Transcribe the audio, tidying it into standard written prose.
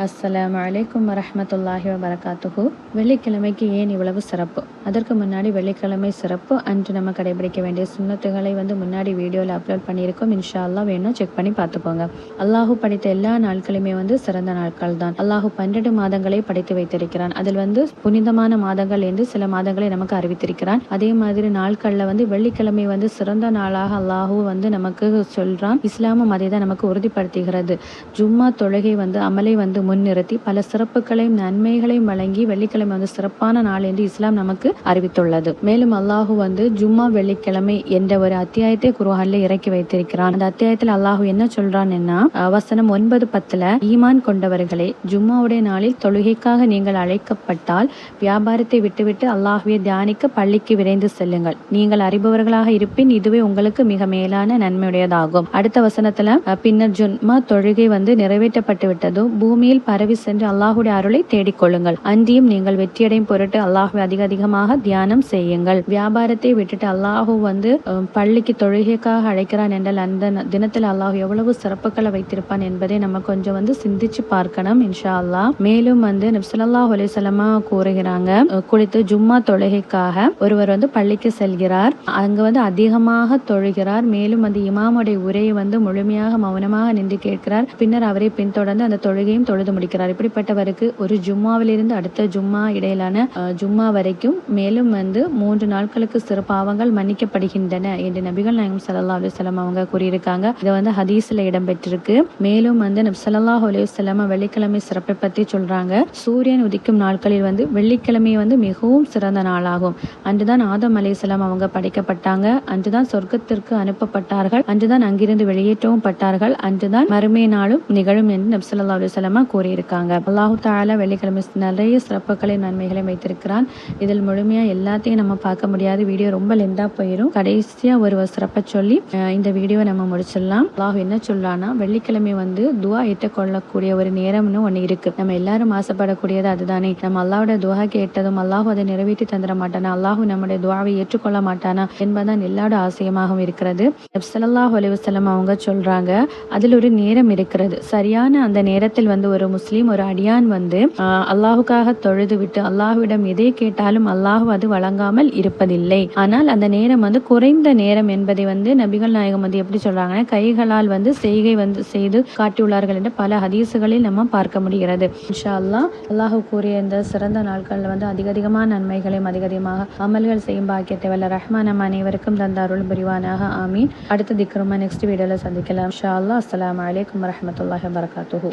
அஸ்ஸலாமு அலைக்கும் வரஹ்மத்துல்லாஹி வபரகாத்துஹு. வெள்ளிக்கிழமைக்கு ஏன் இவ்வளவு சிறப்பு? அதற்கு முன்னாடி வெள்ளிக்கிழமை சிறப்பு அன்று நம்ம கடைபிடிக்க வேண்டிய சுன்னத்துகளை முன்னாடி வீடியோவில் அப்லோட் பண்ணியிருக்கோம். இன்ஷா அல்லாஹ் வேணும் செக் பண்ணி பார்த்துக்கோங்க. அல்லாஹு படைத்த எல்லா நாட்களுமே சிறந்த நாட்கள் தான். அல்லாஹு 12 மாதங்களை படைத்து வைத்திருக்கிறான். அதில் புனிதமான மாதங்கள் என்று சில மாதங்களை நமக்கு அறிவித்திருக்கிறான். அதே மாதிரி நாட்கள்ல வெள்ளிக்கிழமை சிறந்த நாளாக அல்லாஹு நமக்கு சொல்றான். இஸ்லாமும் அதை தான் நமக்கு உறுதிப்படுத்துகிறது. ஜும்மா தொழுகை அமலை முன்னிறுத்தி பல சிறப்புகளையும் நன்மைகளையும் வழங்கி வெள்ளிக்கிழமை சிறப்பான நாள் என்று இஸ்லாம் நமக்கு அறிவித்துள்ளது. மேலும் அல்லாஹு ஜும்மா வெள்ளிக்கிழமை என்ற ஒரு அத்தியாயத்தை குர்ஆன்ல இறக்கி வைத்திருக்கிறான். அந்த அத்தியாயத்தில் அல்லாஹு என்ன சொல்றான் வசனம் 9-10 ஈமான் கொண்டவர்களே, ஜும்மாவுடைய நாளில் தொழுகைக்காக நீங்கள் அழைக்கப்பட்டால் வியாபாரத்தை விட்டுவிட்டு அல்லாஹுவை தியானிக்க பள்ளிக்கு விரைந்து செல்லுங்கள். நீங்கள் அறிபவர்களாக இருப்பின் இதுவே உங்களுக்கு மிக மேலான நன்மையுடையதாகும். அடுத்த வசனத்துல பின்னர் ஜும்மா தொழுகை நிறைவேற்றப்பட்டு விட்டதோ பூமியில் பரவி சென்று அல்லாஹுடைய அருளை தேடிக்கொள்ளுங்கள். அன்றியும் நீங்கள் வெற்றியடையும் பொருட்டு அல்லாஹுவை அதிகமாக தியானம் செய்யுங்கள். வியாபாரத்தை விட்டுட்டு அல்லாஹு பள்ளிக்கு தொழுகைக்காக அழைக்கிறான் என்றால் அந்த தினத்தில் அல்லாஹு எவ்வளவு சிறப்புகளை வைத்திருப்பான் என்பதை நம்ம கொஞ்சம் சிந்திச்சு பார்க்கணும் இன்ஷா அல்லாஹ். மேலும் நபி ஸல்லல்லாஹு அலைஹி வஸல்லம் கூறுகிறாங்க, குளித்து ஜும்மா தொழுகைக்காக ஒருவர் பள்ளிக்கு செல்கிறார். அங்கு அதிகமாக தொழுகிறார். மேலும் இமாமுடைய உரையை முழுமையாக மௌனமாக நின்று கேட்கிறார். பின்னர் அவரை பின்தொடர்ந்து அந்த தொழுகையும் தொழுது முடிக்கிறார். இப்படிப்பட்டவருக்கு ஒரு ஜும்மாவிலிருந்து அடுத்த ஜும்மா இடையிலான ஜும்மா வரைக்கும் மேலும் 3 நாட்களுக்கு சிறு பாவங்கள் மன்னிக்கப்படுகின்றன என்று நபிகள் நாயகம் ஸல்லல்லாஹு அலைஹி வஸல்லம் அவங்க கூறியிருக்காங்க. இது ஹதீஸ்ல இடம்பெற்றிருக்கு. மேலும் நபி ஸல்லல்லாஹு அலைஹி வஸல்லம் வெள்ளிக்கிழமை சிறப்பை பற்றி சொல்றாங்க. சூரியன் உதிக்கும் நாட்களில் வெள்ளிக்கிழமை மிகவும் சிறந்த நாளாகும். அன்றுதான் ஆதம் அலைஹிஸ்ஸலாம் அவங்க படைக்கப்பட்டாங்க. அன்றுதான் சொர்க்கத்திற்கு அனுப்பப்பட்டார்கள். அன்றுதான் அங்கிருந்து வெளியேற்றவும் பட்டார்கள். அன்றுதான் மறுமை நாளும் நிகழும் என்று நபி ஸல்லல்லாஹு அலைஹி வஸல்லம் கூறியிருக்காங்க. அல்லாஹு தஆலா வெள்ளிக்கிழமை நிறைய சிறப்புகளை நன்மைகளை வைத்திருக்கிறான். இதில் முழுமையா எல்லாத்தையும் நம்ம பார்க்க முடியாது. வீடியோ ரொம்ப லெந்தா போயிடும். கடைசியா ஒரு சிறப்பை சொல்லி இந்த வீடியோ நம்ம முடிச்சிடலாம். அல்லாஹ் என்ன சொல்றான்னா, வெள்ளிக்கிழமை துஆ ஏற்றுக்கொள்ளக்கூடிய ஒரு நேரம்னு ஒண்ணு இருக்கு. நம்ம எல்லாரும் ஆசைப்படக்கூடியது அதுதானே. நம்ம அல்லாஹ்வோட துஆ கேட்டதும் அல்லாஹ் அதை நிறைவேற்றி தந்துட மாட்டானா, அல்லாஹ் நம்முடைய துஆவை ஏற்றுக்கொள்ள மாட்டானா என்பதுதான் எல்லாரோட ஆசையமாகவும் இருக்கிறது. நபி ஸல்லல்லாஹு அலைஹி வஸல்லம் அவங்க சொல்றாங்க, அதில் ஒரு நேரம் இருக்கிறது. சரியான அந்த நேரத்தில் ஒரு முஸ்லீம் ஒரு அடியான் அல்லாஹுக்காக தொழுது விட்டு அல்லாஹுவிடம் எதை கேட்டாலும் அல்லாஹு அது வழங்காமல் இருப்பதில்லை. ஆனால் அந்த நேரம் குறைந்த நேரம் என்பதை நபிகள் நாயகம் எப்படி சொல்றாங்கன்னா, கைகளால் செய்கை செய்து காட்டியுள்ளார்கள் என்று பல ஹதீசுகளில் நம்ம பார்க்க முடிகிறது. இன்ஷா அல்லாஹ் அல்லாஹு கூறிய இந்த சிறந்த நாட்கள் அதிகமான நன்மைகளையும் அதிகமாக அமல்கள் செய்யும் பாக்கியத்தை வல்ல ரஹ்மான் நம்ம அனைவருக்கும் தந்த அருள் புரிவானாக. ஆமீன். அடுத்த திக்ருமா நெக்ஸ்ட் வீடியோல சந்திக்கலாம் இன்ஷா அல்லாஹ். அஸ்ஸலாமு அலைக்கும் வரஹ்மத்துல்லாஹி வபரகாத்துஹு.